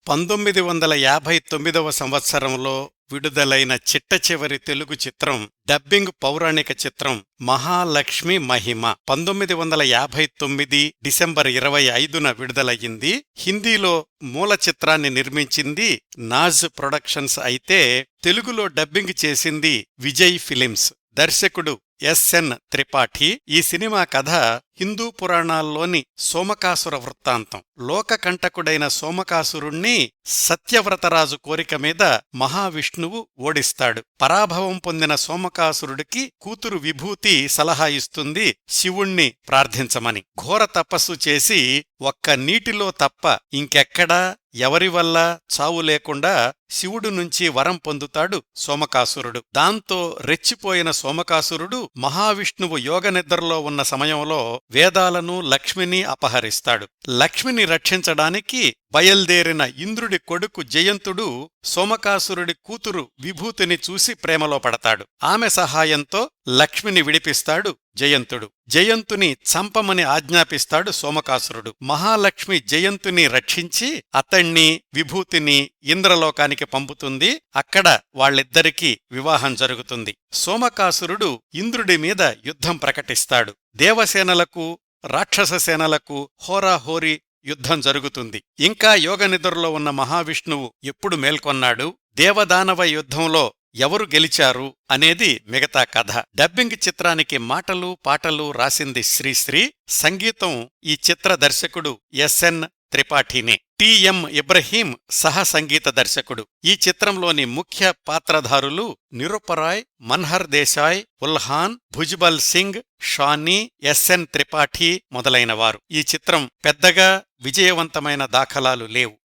1959వ సంవత్సరంలో విడుదలైన చిట్టచివరి తెలుగు చిత్రం డబ్బింగ్ పౌరాణిక చిత్రం మహాలక్ష్మి మహిమ 1959 డిసెంబర్ 25న విడుదలయ్యింది. హిందీలో మూల చిత్రాన్ని నిర్మించింది నాజ్ ప్రొడక్షన్స్ అయితే తెలుగులో డబ్బింగ్ చేసింది విజయ్ ఫిలిమ్స్. దర్శకుడు ఎస్ఎన్ త్రిపాఠి. ఈ సినిమా కథ హిందూ పురాణాల్లోని సోమకాసుర వృత్తాంతం. లోకకంటకుడైన సోమకాసురుణ్ణి సత్యవ్రతరాజు కోరిక మీద మహావిష్ణువు ఓడిస్తాడు. పరాభవం పొందిన సోమకాసురుడికి కూతురు విభూతి సలహా ఇస్తుంది శివుణ్ణి ప్రార్థించమని. ఘోర తపస్సు చేసి ఒక్క నీటిలో తప్ప ఇంకెక్కడా ఎవరివల్ల చావు లేకుండా శివుడు నుంచి వరం పొందుతాడు సోమకాసురుడు. దాంతో రెచ్చిపోయిన సోమకాసురుడు మహావిష్ణువు యోగనిద్రలో ఉన్న సమయంలో వేదాలను లక్ష్మిని అపహరిస్తాడు. లక్ష్మిని రక్షించడానికి బయల్దేరిన ఇంద్రుడి కొడుకు జయంతుడు సోమకాసురుడి కూతురు విభూతిని చూసి ప్రేమలో పడతాడు. ఆమె సహాయంతో లక్ష్మిని విడిపిస్తాడు జయంతుడు. జయంతుని చంపమని ఆజ్ఞాపిస్తాడు సోమకాసురుడు. మహాలక్ష్మి జయంతుని రక్షించి అతణ్ణి విభూతిని ఇంద్రలోకానికి పంపుతుంది. అక్కడ వాళ్ళిద్దరికీ వివాహం జరుగుతుంది. సోమకాసురుడు ఇంద్రుడి మీద యుద్ధం ప్రకటిస్తాడు. దేవసేనలకు రాక్షస సేనలకు హోరాహోరీ యుద్ధం జరుగుతుంది. ఇంకా యోగనిద్రలో ఉన్న మహావిష్ణువు ఎప్పుడు మేల్కొన్నాడు, దేవదానవ యుద్ధంలో ఎవరు గెలిచారు అనేది మిగతా కథ. డబ్బింగ్ చిత్రానికి మాటలు పాటలు రాసింది శ్రీశ్రీ. సంగీతం ఈ చిత్ర దర్శకుడు ఎస్ఎన్ త్రిపాఠినే. టిఎం ఇబ్రహీం సహ సంగీత దర్శకుడు. ఈ చిత్రంలోని ముఖ్య పాత్రధారులు నిరుపరాయ్, మన్హర్ దేశాయ్, ఉల్హాన్, భుజ్బల్ సింగ్, షానీ, ఎస్ఎన్ త్రిపాఠి మొదలైనవారు. ఈ చిత్రం పెద్దగా విజయవంతమైన దాఖలాలు లేవు.